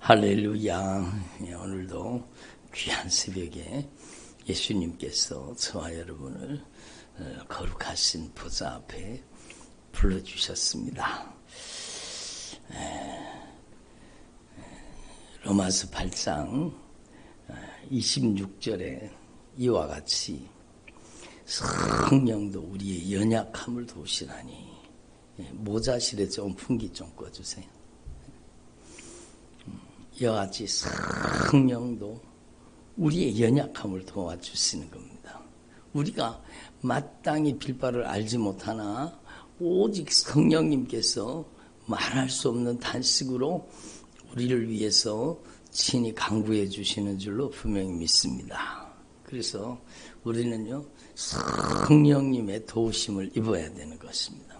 할렐루야. 오늘도 귀한 새벽에 예수님께서 저와 여러분을 거룩하신 보좌 앞에 불러주셨습니다. 로마서 8장 26절에 이와 같이 성령도 우리의 연약함을 도우시나니, 모자실에 좀 풍기 좀 꺼주세요. 이와 같이 성령도 우리의 연약함을 도와주시는 겁니다. 우리가 마땅히 빌바를 알지 못하나 오직 성령님께서 말할 수 없는 단식으로 우리를 위해서 친히 강구해 주시는 줄로 분명히 믿습니다. 그래서 우리는요, 성령님의 도우심을 입어야 되는 것입니다.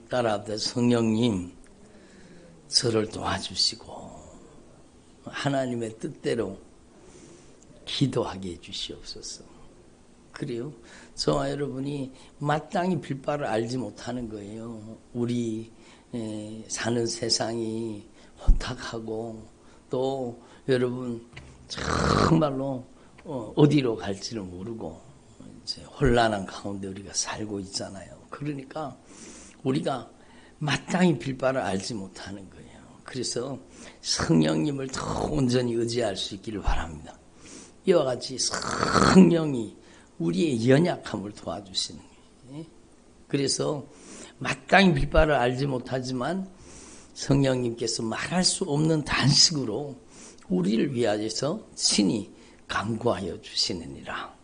따라합니다. 성령님, 저를 도와주시고 하나님의 뜻대로 기도하게 해주시옵소서. 그래요. 저와 여러분이 마땅히 빌바를 알지 못하는 거예요. 우리 사는 세상이 혼탁하고, 또 여러분 정말로 어디로 갈지를 모르고 이제 혼란한 가운데 우리가 살고 있잖아요. 그러니까 우리가 마땅히 빌바를 알지 못하는 거예요. 그래서 성령님을 더 온전히 의지할 수 있기를 바랍니다. 이와 같이 성령이 우리의 연약함을 도와주시는 거예요. 그래서 마땅히 빌바를 알지 못하지만 성령님께서 말할 수 없는 단식으로 우리를 위하여서 친히 간구하여 주시느니라.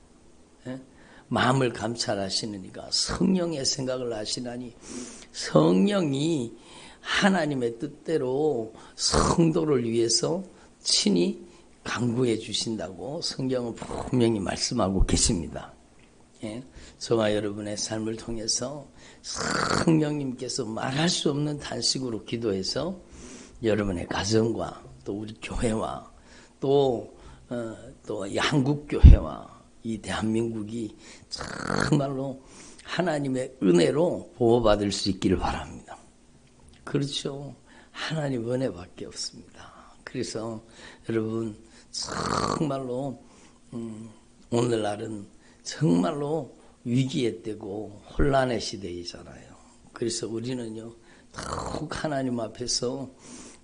마음을 감찰하시느니가 성령의 생각을 하시나니, 성령이 하나님의 뜻대로 성도를 위해서 친히 간구해 주신다고 성경은 분명히 말씀하고 계십니다. 저와 여러분의 삶을 통해서 성령님께서 말할 수 없는 단식으로 기도해서 여러분의 가정과 또 우리 교회와 또 한국 교회와 이 대한민국이 정말로 하나님의 은혜로 보호받을 수 있기를 바랍니다. 그렇죠. 하나님 은혜밖에 없습니다. 그래서 여러분 정말로 오늘날은 정말로 위기의 때고 혼란의 시대이잖아요. 그래서 우리는요, 더욱 하나님 앞에서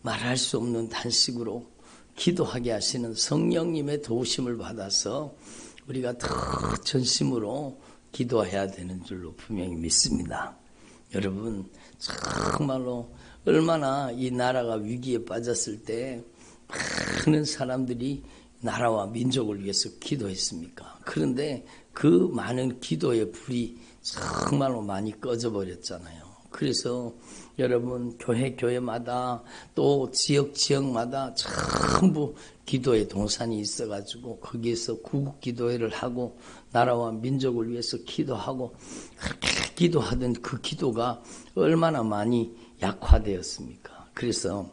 말할 수 없는 단식으로 기도하게 하시는 성령님의 도우심을 받아서 우리가 더 전심으로 기도해야 되는 줄로 분명히 믿습니다. 여러분 정말로 얼마나 이 나라가 위기에 빠졌을 때 많은 사람들이 나라와 민족을 위해서 기도했습니까? 그런데 그 많은 기도의 불이 정말로 많이 꺼져버렸잖아요. 그래서 여러분 교회마다 또 지역마다 전부 기도의 동산이 있어가지고 거기에서 구국기도회를 하고 나라와 민족을 위해서 기도하고, 그렇게 기도하던 그 기도가 얼마나 많이 약화되었습니까? 그래서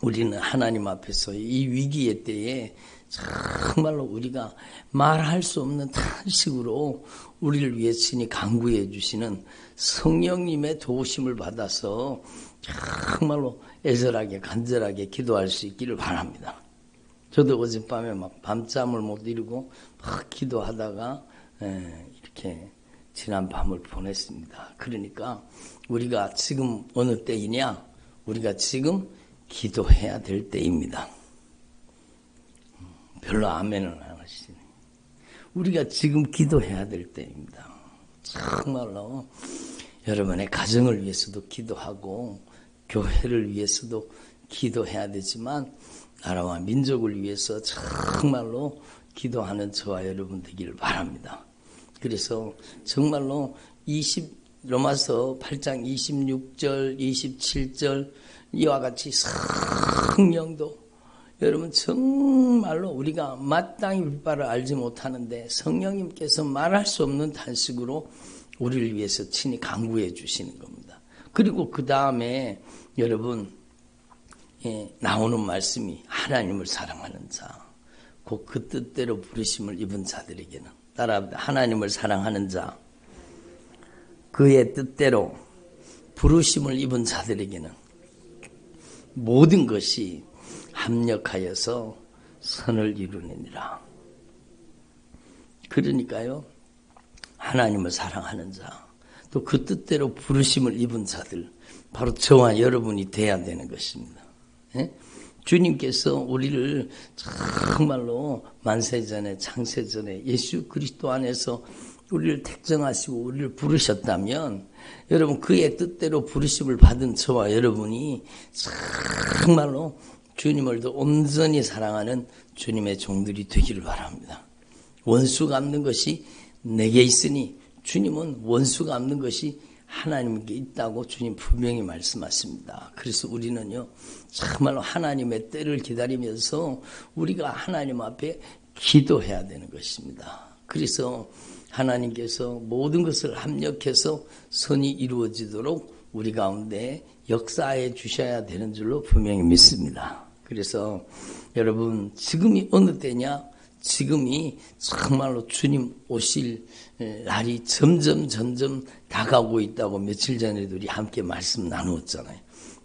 우리는 하나님 앞에서 이 위기의 때에 정말로 우리가 말할 수 없는 탄식으로 우리를 위해 친히 간구해 주시는 성령님의 도우심을 받아서 정말로 애절하게 간절하게 기도할 수 있기를 바랍니다. 저도 어젯밤에 막 밤잠을 못 이루고 막 기도하다가 이렇게 지난 밤을 보냈습니다. 그러니까 우리가 지금 어느 때이냐? 우리가 지금 기도해야 될 때입니다. 별로 아멘을 안 하시네. 우리가 지금 기도해야 될 때입니다. 정말로 여러분의 가정을 위해서도 기도하고 교회를 위해서도 기도해야 되지만 나라와 민족을 위해서 정말로 기도하는 저와 여러분 되기를 바랍니다. 그래서 정말로 로마서 8장 26절, 27절 이와 같이 성령도 여러분 정말로 우리가 마땅히 빌바를 알지 못하는데 성령님께서 말할 수 없는 단식으로 우리를 위해서 친히 간구해 주시는 겁니다. 그리고 그 다음에 여러분 나오는 말씀이 하나님을 사랑하는 자, 곧 그 뜻대로 부르심을 입은 자들에게는, 따라합니다. 하나님을 사랑하는 자, 그의 뜻대로 부르심을 입은 자들에게는 모든 것이 합력하여서 선을 이루느니라. 그러니까요, 하나님을 사랑하는 자, 또 그 뜻대로 부르심을 입은 자들, 바로 저와 여러분이 돼야 되는 것입니다. 예? 주님께서 우리를 정말로 만세전에 창세전에 예수 그리스도 안에서 우리를 택정하시고 우리를 부르셨다면, 여러분 그의 뜻대로 부르심을 받은 저와 여러분이 정말로 주님을 더 온전히 사랑하는 주님의 종들이 되기를 바랍니다. 원수가 없는 것이 내게 있으니, 주님은 원수가 없는 것이 하나님께 있다고 주님 분명히 말씀하십니다. 그래서 우리는요, 정말로 하나님의 때를 기다리면서 우리가 하나님 앞에 기도해야 되는 것입니다. 그래서 하나님께서 모든 것을 합력해서 선이 이루어지도록 우리 가운데 역사해 주셔야 되는 줄로 분명히 믿습니다. 그래서 여러분, 지금이 어느 때냐? 지금이 정말로 주님 오실 날이 점점 다가오고 있다고 며칠 전에도 우리 함께 말씀 나누었잖아요.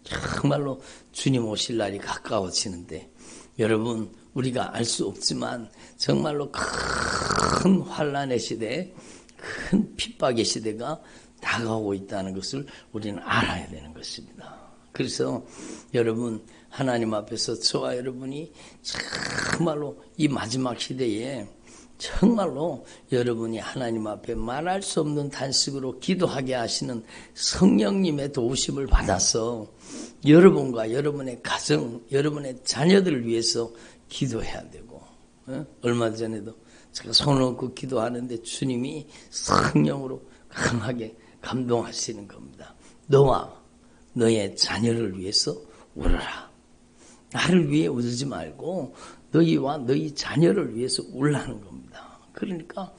정말로 주님 오실 날이 가까워지는데, 여러분 우리가 알 수 없지만 정말로 큰 환난의 시대, 큰 핍박의 시대가 다가오고 있다는 것을 우리는 알아야 되는 것입니다. 그래서 여러분, 하나님 앞에서 저와 여러분이 정말로 이 마지막 시대에 정말로 여러분이 하나님 앞에 말할 수 없는 단식으로 기도하게 하시는 성령님의 도우심을 받아서 여러분과 여러분의 가정, 여러분의 자녀들을 위해서 기도해야 되고, 얼마 전에도 제가 손을 얹고 기도하는데 주님이 성령으로 강하게 감동하시는 겁니다. 너와 너의 자녀를 위해서 울어라. 나를 위해 울지 말고 너희와 너희 자녀를 위해서 울라는 겁니다. 그러니까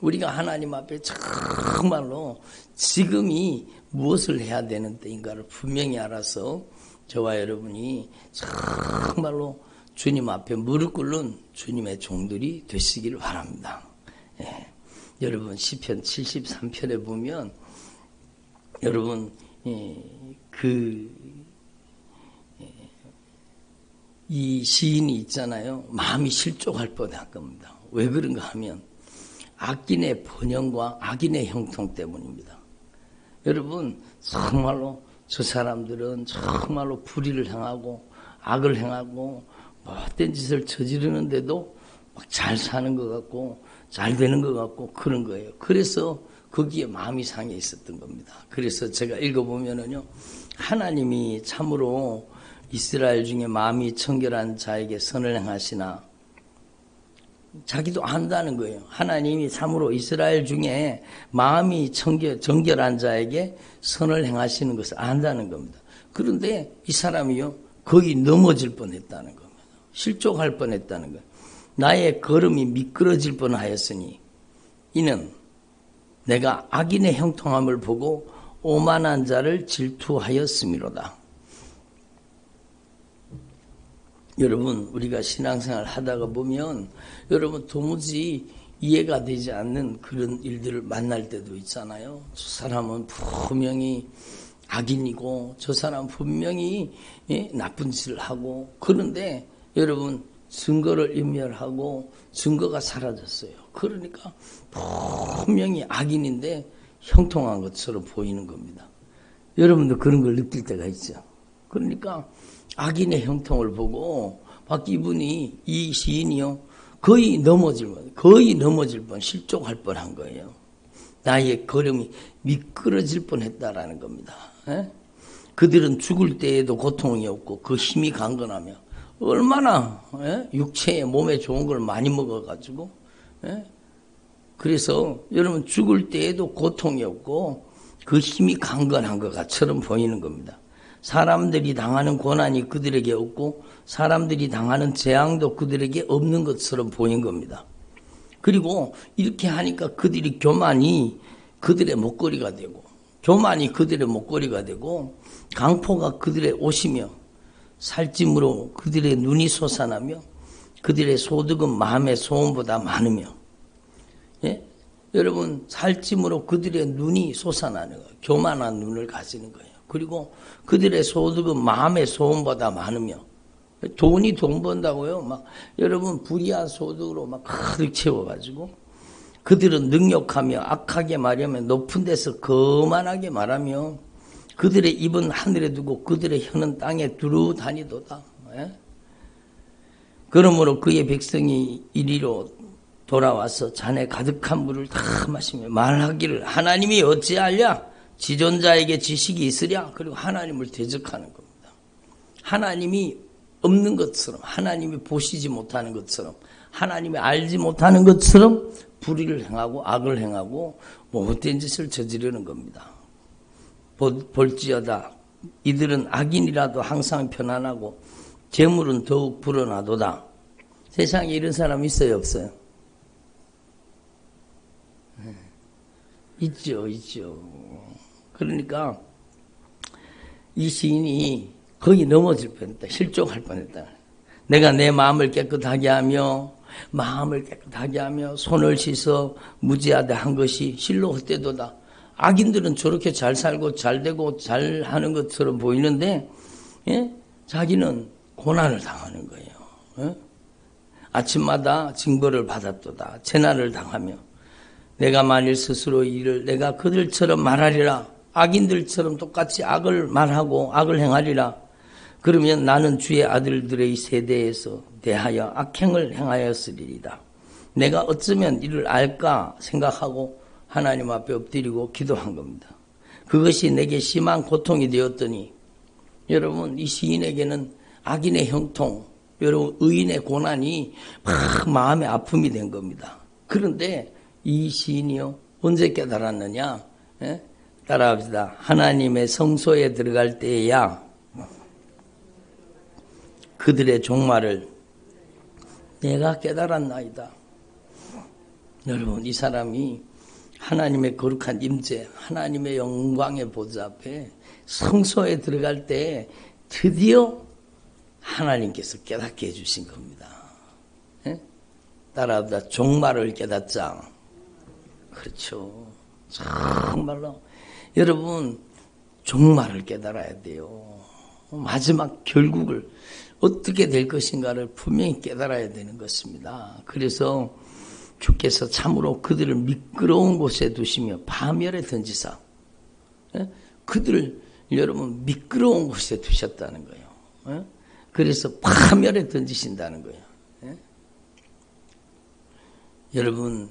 우리가 하나님 앞에 정말로 지금이 무엇을 해야 되는 때인가를 분명히 알아서 저와 여러분이 정말로 주님 앞에 무릎 꿇는 주님의 종들이 되시기를 바랍니다. 예. 여러분 시편 73편에 보면 여러분 이 시인이 있잖아요. 마음이 실족할 뻔한 겁니다. 왜 그런가 하면 악인의 번영과 악인의 형통 때문입니다. 여러분 정말로 저 사람들은 정말로 불의를 행하고 악을 행하고 못된 짓을 저지르는데도 막 잘 사는 것 같고 잘 되는 것 같고 그런 거예요. 그래서 거기에 마음이 상해 있었던 겁니다. 그래서 제가 읽어보면은요, 하나님이 참으로 이스라엘 중에 마음이 청결한 자에게 선을 행하시나, 자기도 안다는 거예요. 하나님이 참으로 이스라엘 중에 마음이 정결한 자에게 선을 행하시는 것을 안다는 겁니다. 그런데 이 사람이요, 거의 넘어질 뻔했다는 겁니다. 실족할 뻔했다는 거예요. 나의 걸음이 미끄러질 뻔하였으니 이는 내가 악인의 형통함을 보고 오만한 자를 질투하였음이로다. 여러분, 우리가 신앙생활 하다가 보면 여러분 도무지 이해가 되지 않는 그런 일들을 만날 때도 있잖아요. 저 사람은 분명히 악인이고 저 사람은 분명히 나쁜 짓을 하고, 그런데 여러분 증거를 인멸하고 증거가 사라졌어요. 그러니까 분명히 악인인데 형통한 것처럼 보이는 겁니다. 여러분도 그런 걸 느낄 때가 있죠. 그러니까 악인의 형통을 보고 막 이분이, 이 시인이요, 거의 넘어질 뻔, 실족할 뻔한 거예요. 나의 걸음이 미끄러질 뻔했다라는 겁니다. 그들은 죽을 때에도 고통이 없고 그 힘이 강건하며, 얼마나 육체에 몸에 좋은 걸 많이 먹어가지고, 그래서 여러분 죽을 때에도 고통이 없고 그 힘이 강건한 것처럼 보이는 겁니다. 사람들이 당하는 고난이 그들에게 없고 사람들이 당하는 재앙도 그들에게 없는 것처럼 보인 겁니다. 그리고 이렇게 하니까 그들이 교만이 그들의 목걸이가 되고, 강포가 그들의 옷이며 살찜으로 그들의 눈이 솟아나며 그들의 소득은 마음의 소원보다 많으며, 여러분 살찜으로 그들의 눈이 솟아나는 거예요. 교만한 눈을 가지는 거예요. 그리고 그들의 소득은 마음의 소원보다 많으며, 돈이 돈 번다고요. 막 여러분 불의한 소득으로 막 가득 채워가지고 그들은 능욕하며 악하게 말하며 높은 데서 거만하게 말하며 그들의 입은 하늘에 두고 그들의 혀는 땅에 두루 다니도다. 그러므로 그의 백성이 이리로 돌아와서 잔에 가득한 물을 다 마시며 말하기를 하나님이 어찌하랴? 지존자에게 지식이 있으랴? 그리고 하나님을 대적하는 겁니다. 하나님이 없는 것처럼, 하나님이 보시지 못하는 것처럼, 하나님이 알지 못하는 것처럼 불의를 행하고 악을 행하고 못된 짓을 저지르는 겁니다. 볼지어다 이들은 악인이라도 항상 편안하고 재물은 더욱 불어나도다. 세상에 이런 사람 있어요, 없어요? 있죠. 그러니까 이 시인이 거의 넘어질 뻔했다. 실족할 뻔했다. 내가 내 마음을 깨끗하게 하며 손을 씻어 무지하다 한 것이 실로 헛되도다. 악인들은 저렇게 잘 살고 잘 되고 잘 하는 것처럼 보이는데 자기는 고난을 당하는 거예요. 아침마다 징벌을 받았도다. 재난을 당하며 내가 만일 스스로 이를 내가 그들처럼 말하리라. 악인들처럼 똑같이 악을 말하고 악을 행하리라. 그러면 나는 주의 아들들의 세대에서 대하여 악행을 행하였으리이다. 내가 어쩌면 이를 알까 생각하고 하나님 앞에 엎드리고 기도한 겁니다. 그것이 내게 심한 고통이 되었더니 여러분 이 시인에게는 악인의 형통, 여러분 의인의 고난이 막 마음의 아픔이 된 겁니다. 그런데 이 시인이요 언제 깨달았느냐? 따라합시다. 하나님의 성소에 들어갈 때에야 그들의 종말을 내가 깨달았나이다. 여러분 이 사람이 하나님의 거룩한 임재, 하나님의 영광의 보좌 앞에 성소에 들어갈 때 드디어 하나님께서 깨닫게 해주신 겁니다. 따라합시다. 종말을 깨닫자. 그렇죠. 정말로 여러분 종말을 깨달아야 돼요. 마지막 결국을 어떻게 될 것인가를 분명히 깨달아야 되는 것입니다. 그래서 주께서 참으로 그들을 미끄러운 곳에 두시며 파멸에 던지사 그들을 여러분 미끄러운 곳에 두셨다는 거예요. 그래서 파멸에 던지신다는 거예요. 여러분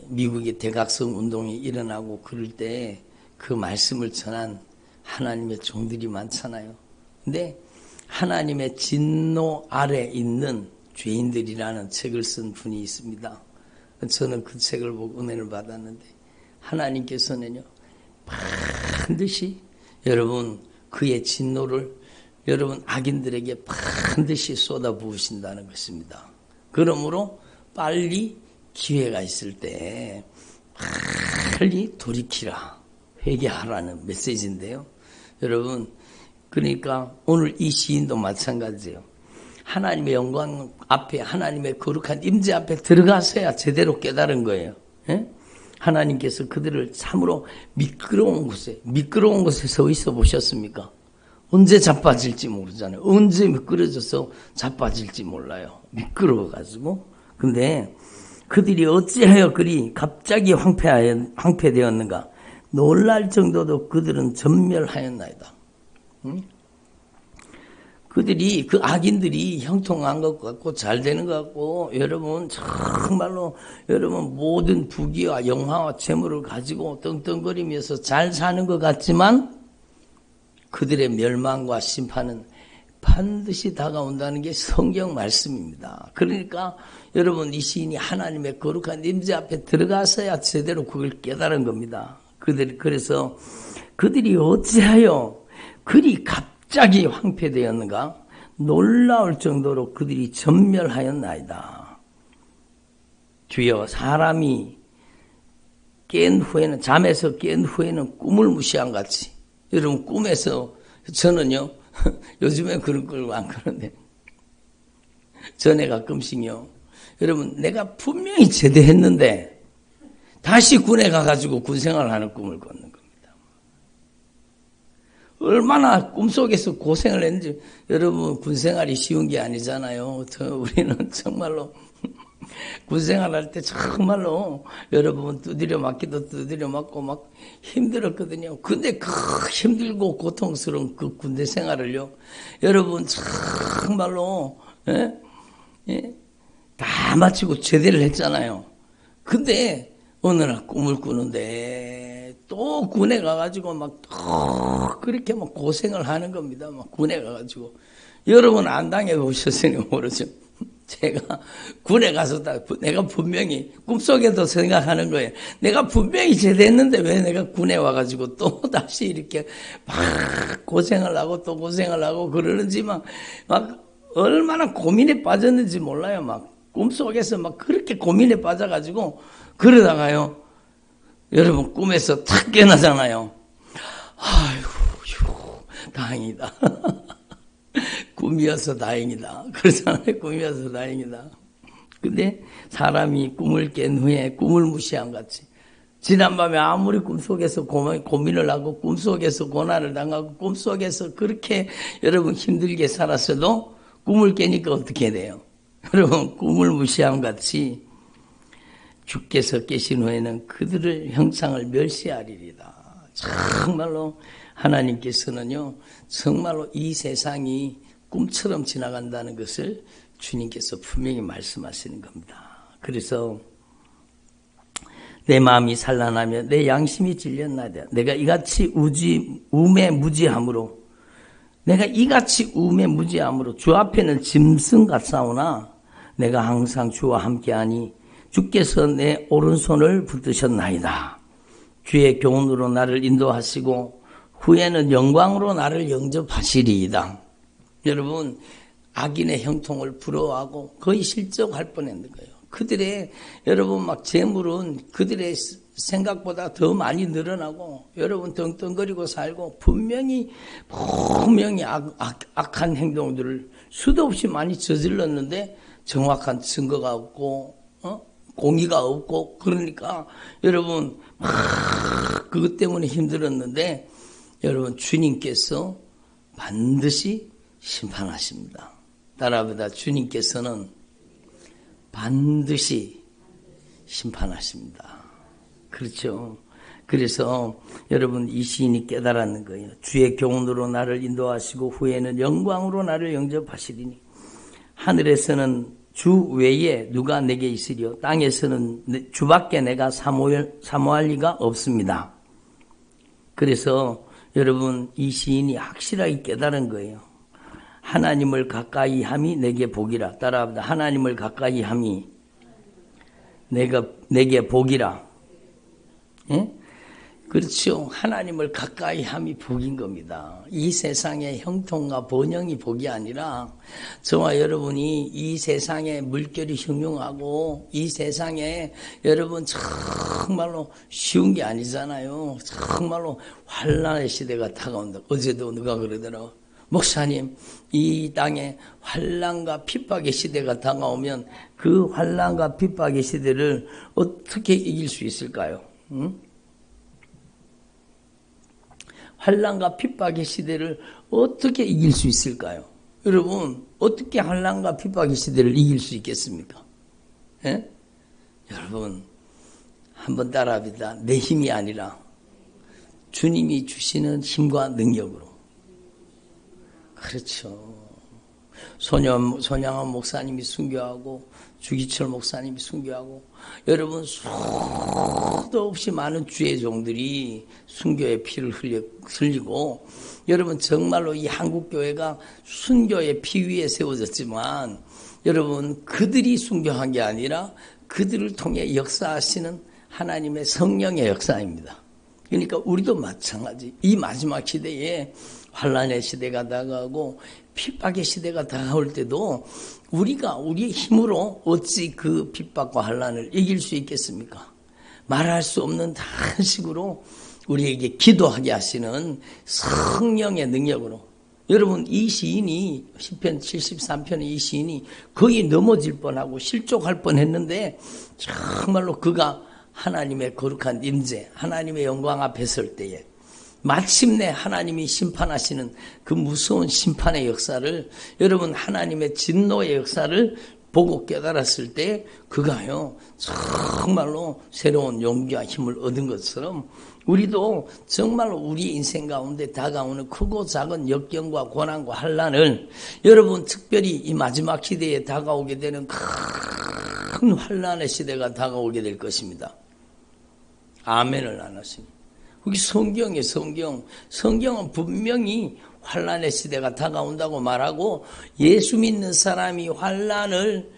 미국의 대각성 운동이 일어나고 그럴 때 그 말씀을 전한 하나님의 종들이 많잖아요. 근데 하나님의 진노 아래 있는 죄인들이라는 책을 쓴 분이 있습니다. 저는 그 책을 보고 은혜를 받았는데 하나님께서는요 반드시 여러분 그의 진노를 여러분 악인들에게 반드시 쏟아부으신다는 것입니다. 그러므로 빨리 기회가 있을 때 빨리 돌이키라 회개하라는 메시지인데요. 여러분 그러니까 오늘 이 시인도 마찬가지예요. 하나님의 영광 앞에 하나님의 거룩한 임재 앞에 들어가서야 제대로 깨달은 거예요. 하나님께서 그들을 참으로 미끄러운 곳에 서 있어 보셨습니까? 언제 자빠질지 모르잖아요. 언제 미끄러져서 자빠질지 몰라요. 미끄러워가지고. 근데 그들이 어찌하여 그리 갑자기 황폐되었는가? 놀랄 정도도 그들은 전멸하였나이다. 그들이 그 악인들이 형통한 것 같고 잘 되는 것 같고 여러분 정말로 여러분 모든 부귀와 영화와 재물을 가지고 떵떵거리면서 잘 사는 것 같지만 그들의 멸망과 심판은 반드시 다가온다는 게 성경 말씀입니다. 그러니까 여러분 이 시인이 하나님의 거룩한 임재 앞에 들어가서야 제대로 그걸 깨달은 겁니다. 그래서 그들이 어찌하여 그리 갑자기 황폐되었는가? 놀라울 정도로 그들이 전멸하였나이다. 주여 사람이 깬 후에는 잠에서 깬 후에는 꿈을 무시한 같이 여러분 꿈에서 저는요 요즘에 그런 걸 안 그러는데 전에 가끔씩요 여러분 내가 분명히 제대했는데 다시 군에 가가지고 군생활을 하는 꿈을 꿨는 겁니다. 얼마나 꿈속에서 고생을 했는지. 여러분, 군생활이 쉬운 게 아니잖아요. 우리는 정말로 군생활 할 때 정말로 여러분 두드려 맞기도 두드려 맞고 막 힘들었거든요. 근데 그 힘들고 고통스러운 그 군대 생활을요, 여러분 정말로 다 마치고 제대를 했잖아요. 근데 어느 날 꿈을 꾸는데 또 군에 가가지고 막 그렇게 막 고생을 하는 겁니다. 막 군에 가가지고. 여러분 안 당해보셨으니 모르죠. 제가 군에 가서 내가 분명히 꿈속에도 생각하는 거예요. 내가 분명히 제대했는데 왜 내가 군에 와가지고 또 다시 이렇게 막 고생을 하고 또 고생을 하고 그러는지 막 얼마나 고민에 빠졌는지 몰라요. 막 꿈속에서 막 그렇게 고민에 빠져가지고 그러다가요, 여러분 꿈에서 탁 깨어나잖아요. 아이고, 다행이다. 꿈이어서 다행이다. 그러잖아요. 꿈이어서 다행이다. 근데 사람이 꿈을 깬 후에 꿈을 무시한 같이 지난밤에 아무리 꿈속에서 고민을 하고 꿈속에서 고난을 당하고 꿈속에서 그렇게 여러분 힘들게 살았어도 꿈을 깨니까 어떻게 돼요? 여러분 꿈을 무시한 같이 주께서 깨신 후에는 그들을 형상을 멸시하리이다. 정말로 하나님께서는요, 정말로 이 세상이 꿈처럼 지나간다는 것을 주님께서 분명히 말씀하시는 겁니다. 그래서 내 마음이 산란하며 내 양심이 질렸나이다. 내가 이같이 우매무지함으로 주 앞에는 짐승 같사오나 내가 항상 주와 함께하니 주께서 내 오른손을 붙드셨나이다. 주의 교훈으로 나를 인도하시고 후에는 영광으로 나를 영접하시리이다. 여러분, 악인의 형통을 부러워하고 거의 실족할 뻔했는 거예요. 그들의 여러분 막 재물은 그들의 생각보다 더 많이 늘어나고 여러분 떵떵거리고 살고 분명히 악한 행동들을 수도 없이 많이 저질렀는데 정확한 증거가 없고 공의가 없고 그러니까 여러분 막 그것 때문에 힘들었는데 여러분 주님께서 반드시 심판하십니다. 따라합니다. 주님께서는 반드시 심판하십니다. 그렇죠. 그래서 여러분 이 시인이 깨달았는 거예요. 주의 교훈으로 나를 인도하시고 후에는 영광으로 나를 영접하시리니 하늘에서는 주 외에 누가 내게 있으리요 땅에서는 주밖에 내가 사모할 리가 없습니다. 그래서 여러분 이 시인이 확실하게 깨달은 거예요. 하나님을 가까이 함이 내게 복이라. 따라합니다. 하나님을 가까이 함이 내게 복이라. 예? 그렇죠. 하나님을 가까이 함이 복인 겁니다. 이 세상의 형통과 번영이 복이 아니라 저와 여러분이 이 세상에 물결이 흉흉하고 이 세상에 여러분 정말로 쉬운 게 아니잖아요. 정말로 환난의 시대가 다가온다. 어제도 누가 그러더라고. 목사님, 이 땅에 환난과 핍박의 시대가 다가오면 그 환난과 핍박의 시대를 어떻게 이길 수 있을까요? 응? 환난과 핍박의 시대를 어떻게 이길 수 있을까요? 여러분, 어떻게 환난과 핍박의 시대를 이길 수 있겠습니까? 예? 여러분, 한번 따라합니다. 내 힘이 아니라 주님이 주시는 힘과 능력으로. 그렇죠. 손양원 목사님이 순교하고 주기철 목사님이 순교하고 여러분 수도 없이 많은 주의 종들이 순교의 피를 흘리고 여러분 정말로 이 한국교회가 순교의 피 위에 세워졌지만 여러분 그들이 순교한 게 아니라 그들을 통해 역사하시는 하나님의 성령의 역사입니다. 그러니까 우리도 마찬가지. 이 마지막 시대에 환난의 시대가 다가오고 핍박의 시대가 다가올 때도 우리가 우리의 힘으로 어찌 그 핍박과 환난을 이길 수 있겠습니까? 말할 수 없는 다른 식으로 우리에게 기도하게 하시는 성령의 능력으로. 여러분 이 시인이 시편 73편의 이 시인이 거의 넘어질 뻔하고 실족할 뻔했는데 정말로 그가 하나님의 거룩한 임재, 하나님의 영광 앞에 설 때에 마침내 하나님이 심판하시는 그 무서운 심판의 역사를, 여러분 하나님의 진노의 역사를 보고 깨달았을 때 그가요 정말로 새로운 용기와 힘을 얻은 것처럼 우리도 정말로 우리 인생 가운데 다가오는 크고 작은 역경과 고난과 환난을, 여러분 특별히 이 마지막 시대에 다가오게 되는 큰 환난의 시대가 다가오게 될 것입니다. 아멘을 안 하시니. 여기 성경은 분명히 환난의 시대가 다가온다고 말하고, 예수 믿는 사람이 환난을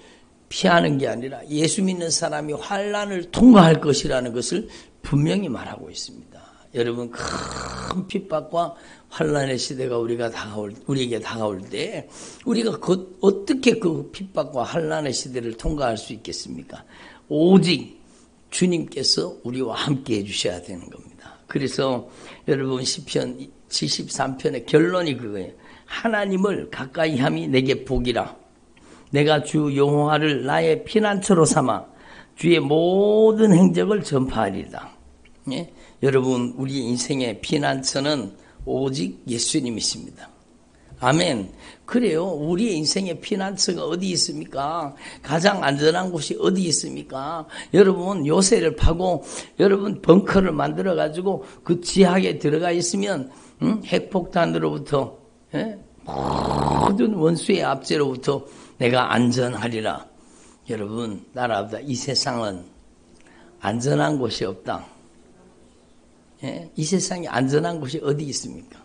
피하는 게 아니라 예수 믿는 사람이 환난을 통과할 것이라는 것을 분명히 말하고 있습니다. 여러분 큰 핍박과 환난의 시대가 우리에게 다가올 때 우리가 어떻게 그 핍박과 환난의 시대를 통과할 수 있겠습니까? 오직 주님께서 우리와 함께 해주셔야 되는 겁니다. 그래서 여러분 시편 73편의 결론이 그거예요. 하나님을 가까이 함이 내게 복이라. 내가 주 여호와를 나의 피난처로 삼아 주의 모든 행적을 전파하리이다. 예? 여러분 우리 인생의 피난처는 오직 예수님이십니다. 아멘. 그래요. 우리 인생의 피난처가 어디 있습니까? 가장 안전한 곳이 어디 있습니까? 여러분 요새를 파고 여러분 벙커를 만들어 가지고 그 지하에 들어가 있으면 핵폭탄으로부터 모든 원수의 압제로부터 내가 안전하리라. 여러분 나라보다 이 세상은 안전한 곳이 없다. 이 세상에 안전한 곳이 어디 있습니까?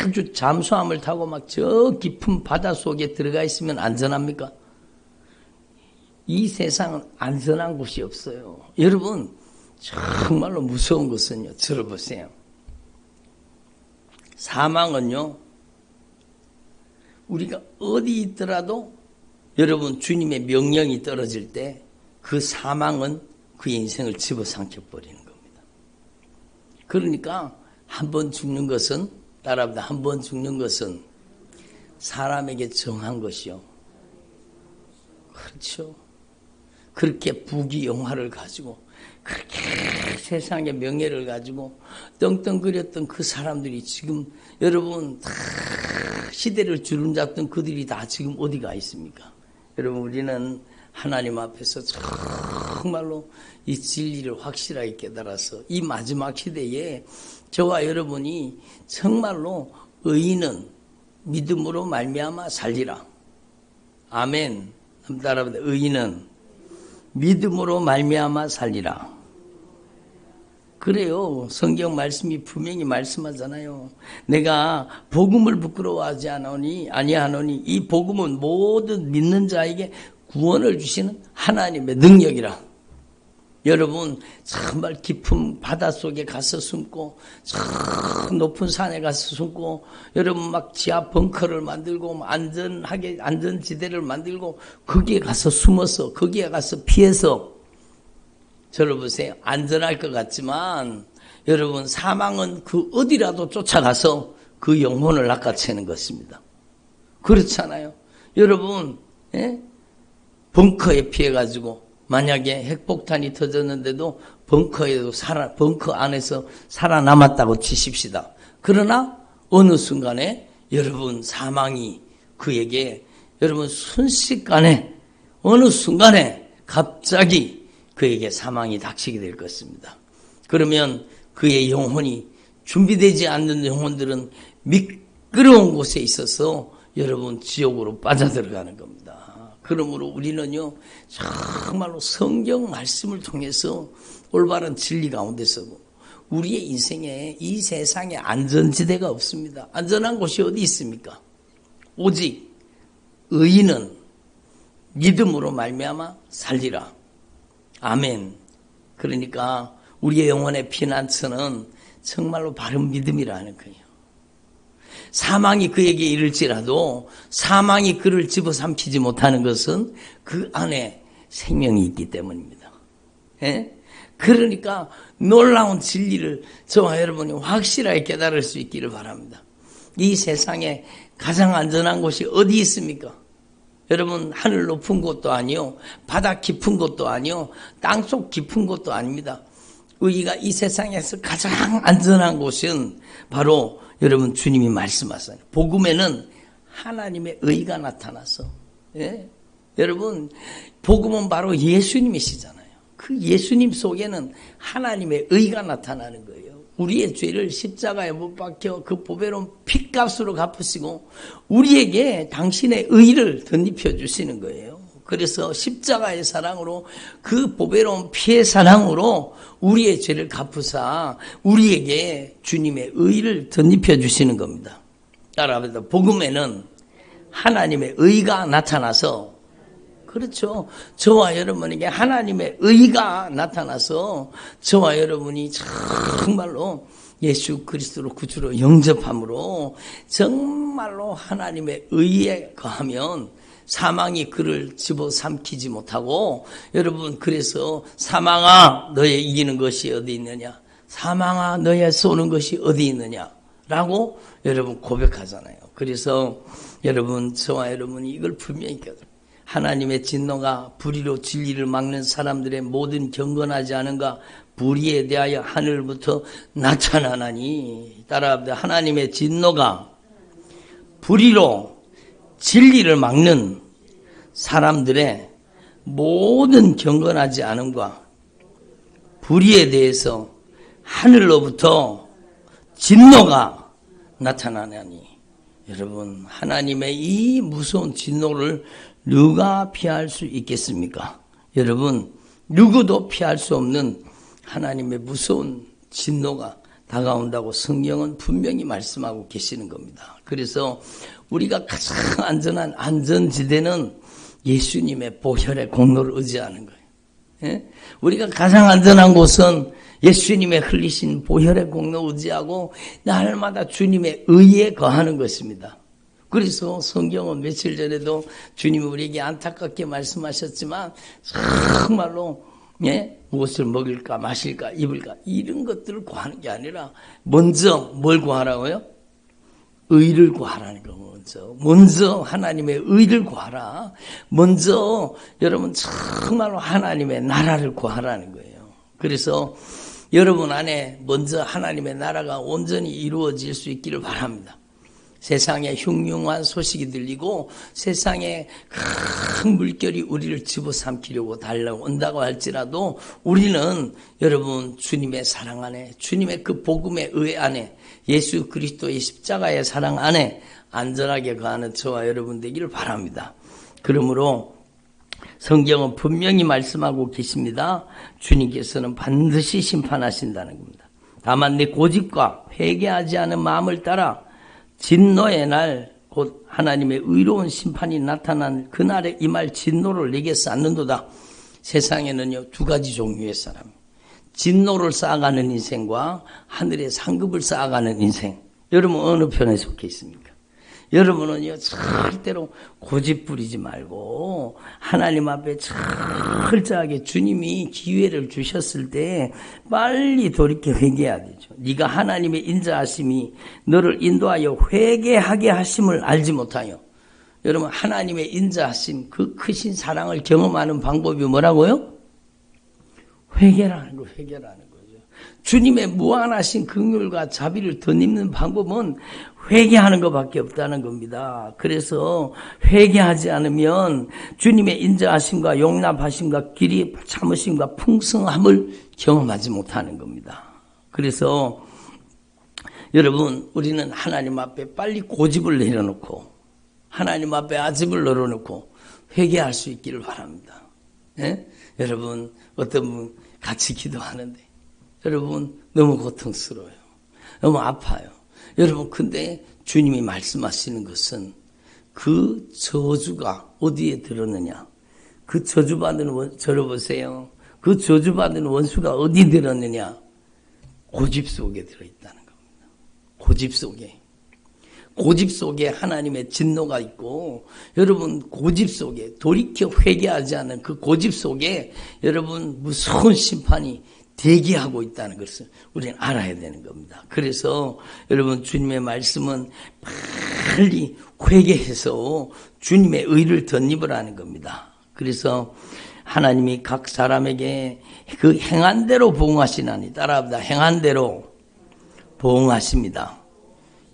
아주 잠수함을 타고 막 저 깊은 바다 속에 들어가 있으면 안전합니까? 이 세상은 안전한 곳이 없어요. 여러분 정말로 무서운 것은요, 들어보세요. 사망은요, 우리가 어디 있더라도 여러분 주님의 명령이 떨어질 때 그 사망은 그의 인생을 집어삼켜 버리는 겁니다. 그러니까 한 번 죽는 것은, 따라합니다. 한 번 죽는 것은 사람에게 정한 것이요. 그렇죠. 그렇게 부귀영화를 가지고 그렇게 세상의 명예를 가지고 떵떵거렸던 그 사람들이 지금 여러분 다 시대를 주름잡던 그들이 다 지금 어디가 있습니까? 여러분 우리는 하나님 앞에서 정말로 이 진리를 확실하게 깨달아서 이 마지막 시대에 저와 여러분이 정말로 의인은 믿음으로 말미암아 살리라. 아멘. 따라합니다. 의인은 믿음으로 말미암아 살리라. 그래요. 성경 말씀이 분명히 말씀하잖아요. 내가 복음을 부끄러워하지 아니하노니 이 복음은 모든 믿는 자에게 구원을 주시는 하나님의 능력이라. 여러분 정말 깊은 바닷속에 가서 숨고 참 높은 산에 가서 숨고 여러분 막 지하 벙커를 만들고 안전하게 안전지대를 만들고 거기에 가서 숨어서 거기에 가서 피해서 저를 보세요. 안전할 것 같지만 여러분 사망은 그 어디라도 쫓아가서 그 영혼을 낚아채는 것입니다. 그렇잖아요. 여러분 벙커에 피해가지고 만약에 핵폭탄이 터졌는데도 벙커 안에서 살아남았다고 치십시다. 그러나 어느 순간에 여러분 사망이 그에게 여러분 순식간에 어느 순간에 갑자기 그에게 사망이 닥치게 될 것입니다. 그러면 그의 영혼이 준비되지 않는 영혼들은 미끄러운 곳에 있어서 여러분 지옥으로 빠져들어가는 겁니다. 그러므로 우리는요 정말로 성경 말씀을 통해서 올바른 진리 가운데서 우리의 인생에 이 세상에 안전지대가 없습니다. 안전한 곳이 어디 있습니까? 오직 의인은 믿음으로 말미암아 살리라. 아멘. 그러니까 우리의 영혼의 피난처는 정말로 바른 믿음이라는 거예요. 사망이 그에게 이를지라도 사망이 그를 집어삼키지 못하는 것은 그 안에 생명이 있기 때문입니다. 그러니까 놀라운 진리를 저와 여러분이 확실하게 깨달을 수 있기를 바랍니다. 이 세상에 가장 안전한 곳이 어디 있습니까? 여러분 하늘 높은 곳도 아니요, 바다 깊은 곳도 아니요, 땅속 깊은 곳도 아닙니다. 의가 이 세상에서 가장 안전한 곳은 바로 여러분 주님이 말씀하세요. 복음에는 하나님의 의가 나타나서, 예? 여러분 복음은 바로 예수님이시잖아요. 그 예수님 속에는 하나님의 의가 나타나는 거예요. 우리의 죄를 십자가에 못 박혀 그 보배로운 핏값으로 갚으시고 우리에게 당신의 의를 덧입혀 주시는 거예요. 그래서 십자가의 사랑으로 그 보배로운 피의 사랑으로 우리의 죄를 갚으사 우리에게 주님의 의를 덧입혀 주시는 겁니다. 따라합니다. 복음에는 하나님의 의가 나타나서, 그렇죠, 저와 여러분에게 하나님의 의가 나타나서 저와 여러분이 정말로 예수 그리스도로 구주로 영접함으로 정말로 하나님의 의에 거하면 사망이 그를 집어삼키지 못하고, 여러분 그래서 사망아 너의 이기는 것이 어디 있느냐, 사망아 너의 쏘는 것이 어디 있느냐 라고 여러분 고백하잖아요. 그래서 여러분 저와 여러분이 이걸 분명히 깨달아요. 하나님의 진노가 불의로 진리를 막는 사람들의 모든 경건하지 않은가 불의에 대하여 하늘부터 나타나나니. 따라합니다. 하나님의 진노가 불의로 진리를 막는 사람들의 모든 경건하지 않음과 불의에 대해서 하늘로부터 진노가 나타나나니. 여러분 하나님의 이 무서운 진노를 누가 피할 수 있겠습니까? 여러분 누구도 피할 수 없는 하나님의 무서운 진노가 다가온다고 성경은 분명히 말씀하고 계시는 겁니다. 그래서 우리가 가장 안전한 안전지대는 예수님의 보혈의 공로를 의지하는 거예요. 예? 우리가 가장 안전한 곳은 예수님의 흘리신 보혈의 공로 의지하고 날마다 주님의 의에 거하는 것입니다. 그래서 성경은 며칠 전에도 주님이 우리에게 안타깝게 말씀하셨지만 정말로, 예? 무엇을 먹을까 마실까 입을까 이런 것들을 구하는 게 아니라 먼저 뭘 구하라고요? 의를 구하라는 거. 먼저 하나님의 의를 구하라. 먼저 여러분 정말로 하나님의 나라를 구하라는 거예요. 그래서 여러분 안에 먼저 하나님의 나라가 온전히 이루어질 수 있기를 바랍니다. 세상에 흉흉한 소식이 들리고 세상에 큰 물결이 우리를 집어삼키려고 달려온다고 할지라도 우리는 여러분 주님의 사랑 안에, 주님의 그 복음의 의 안에, 예수 그리스도의 십자가의 사랑 안에 안전하게 거하는 저와 여러분 되기를 바랍니다. 그러므로 성경은 분명히 말씀하고 계십니다. 주님께서는 반드시 심판하신다는 겁니다. 다만 내 고집과 회개하지 않은 마음을 따라 진노의 날 곧 하나님의 의로운 심판이 나타난 그날에 임할 진노를 내게 쌓는도다. 세상에는요 두 가지 종류의 사람, 진노를 쌓아가는 인생과 하늘의 상급을 쌓아가는 인생. 여러분 어느 편에 속해 있습니까? 여러분은요 절대로 고집 부리지 말고 하나님 앞에 철저하게 주님이 기회를 주셨을 때 빨리 돌이켜 회개해야 되죠. 네가 하나님의 인자하심이 너를 인도하여 회개하게 하심을 알지 못하여. 여러분 하나님의 인자하심, 그 크신 사랑을 경험하는 방법이 뭐라고요? 회개라는 거, 회개라는 거죠. 주님의 무한하신 긍휼과 자비를 덧입는 방법은 회개하는 것밖에 없다는 겁니다. 그래서 회개하지 않으면 주님의 인자하심과 용납하심과 길이 참으심과 풍성함을 경험하지 못하는 겁니다. 그래서 여러분 우리는 하나님 앞에 빨리 고집을 내려놓고 하나님 앞에 아집을 널어놓고 회개할 수 있기를 바랍니다. 예? 여러분 어떤 분 같이 기도하는데 여러분 너무 고통스러워요. 너무 아파요. 여러분 근데 주님이 말씀하시는 것은 그 저주가 어디에 들었느냐, 그 저주받은 들어보세요. 그 저주받은 원수가 어디 들었느냐, 고집 속에 들어있다는 겁니다. 고집 속에 하나님의 진노가 있고, 여러분 고집 속에 돌이켜 회개하지 않는 그 고집 속에 여러분 무서운 심판이 대기하고 있다는 것을 우리는 알아야 되는 겁니다. 그래서 여러분 주님의 말씀은 빨리 회개해서 주님의 의를 덧입으라는 겁니다. 그래서 하나님이 각 사람에게 그 행한 대로 보응하시나니, 따라합니다. 행한 대로 보응하십니다.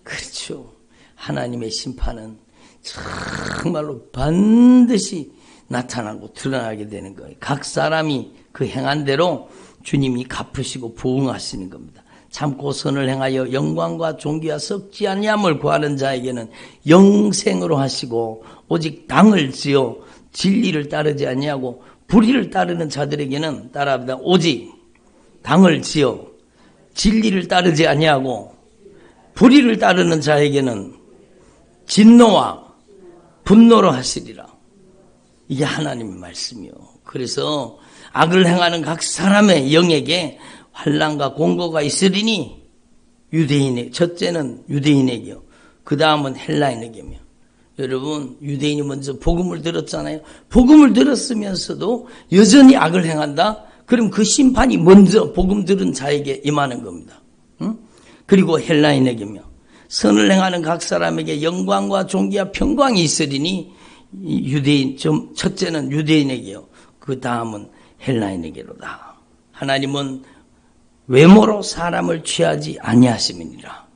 그렇죠. 하나님의 심판은 정말로 반드시 나타나고 드러나게 되는 거예요. 각 사람이 그 행한 대로 주님이 갚으시고 보응하시는 겁니다. 참고 선을 행하여 영광과 존귀와 썩지 아니함을 구하는 자에게는 영생으로 하시고, 오직 당을 지어 진리를 따르지 아니하고 불의를 따르는 자들에게는, 따라합니다. 오직 당을 지어 진리를 따르지 아니하고 불의를 따르는 자에게는 진노와 분노로 하시리라. 이게 하나님의 말씀이요. 그래서 악을 행하는 각 사람의 영에게 환난과 공고가 있으리니, 유대인의 첫째는 유대인에게요. 그 다음은 헬라인에게며. 여러분, 유대인이 먼저 복음을 들었잖아요. 복음을 들었으면서도 여전히 악을 행한다? 그럼 그 심판이 먼저 복음 들은 자에게 임하는 겁니다. 응? 그리고 헬라인에게며, 선을 행하는 각 사람에게 영광과 존귀와 평강이 있으리니, 유대인, 첫째는 유대인에게요. 그 다음은 헬라인에게로다. 하나님은 외모로 사람을 취하지 아니하심이니라.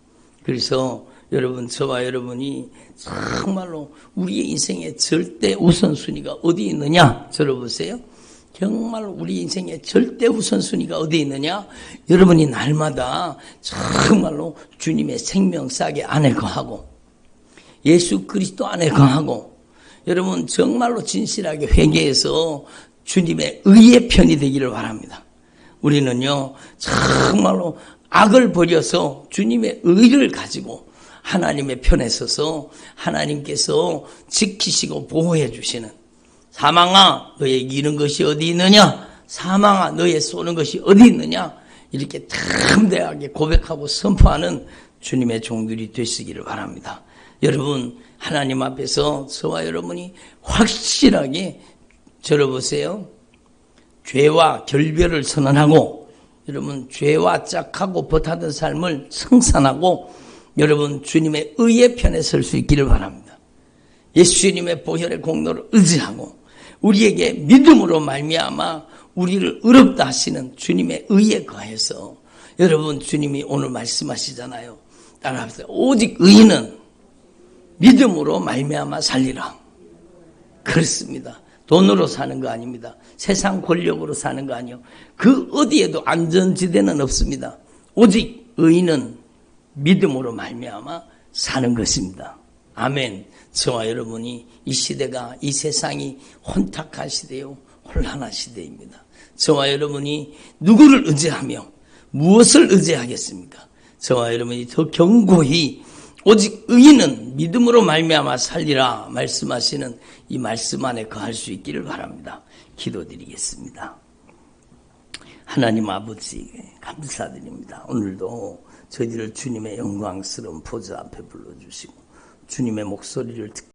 그래서 여러분, 저와 여러분이 정말로 우리의 인생의 절대 우선순위가 어디 있느냐? 들어보세요. 정말 우리 인생의 절대 우선순위가 어디 있느냐? 여러분이 날마다 정말로 주님의 생명싸게 안에 거하고, 예수 그리스도 안에 거하고, 여러분 정말로 진실하게 회개해서 주님의 의의 편이 되기를 바랍니다. 우리는요, 정말로 악을 버려서 주님의 의를 가지고 하나님의 편에 서서 하나님께서 지키시고 보호해 주시는, 사망아 너의 이기는 것이 어디 있느냐, 사망아 너의 쏘는 것이 어디 있느냐, 이렇게 담대하게 고백하고 선포하는 주님의 종들이 되시기를 바랍니다. 여러분, 하나님 앞에서 저와 여러분이 확실하게 들어보세요. 죄와 결별을 선언하고, 여러분 죄와 짝하고 버타던 삶을 청산하고, 여러분 주님의 의의 편에 설 수 있기를 바랍니다. 예수님의 보혈의 공로를 의지하고 우리에게 믿음으로 말미암아 우리를 의롭다 하시는 주님의 의에 거해서, 여러분 주님이 오늘 말씀하시잖아요. 따라합시다. 오직 의인은 믿음으로 말미암아 살리라. 그렇습니다. 돈으로 사는 거 아닙니다. 세상 권력으로 사는 거 아니요. 그 어디에도 안전지대는 없습니다. 오직 의인은 믿음으로 말미암아 사는 것입니다. 아멘. 저와 여러분이 이 시대가, 이 세상이 혼탁한 시대요, 혼란한 시대입니다. 저와 여러분이 누구를 의지하며 무엇을 의지하겠습니까? 저와 여러분이 더 견고히 오직 의인은 믿음으로 말미암아 살리라 말씀하시는 이 말씀 안에 거할 수 있기를 바랍니다. 기도드리겠습니다. 하나님 아버지 감사드립니다. 오늘도 저희들을 주님의 영광스러운 보좌 앞에 불러주시고 주님의 목소리를 듣고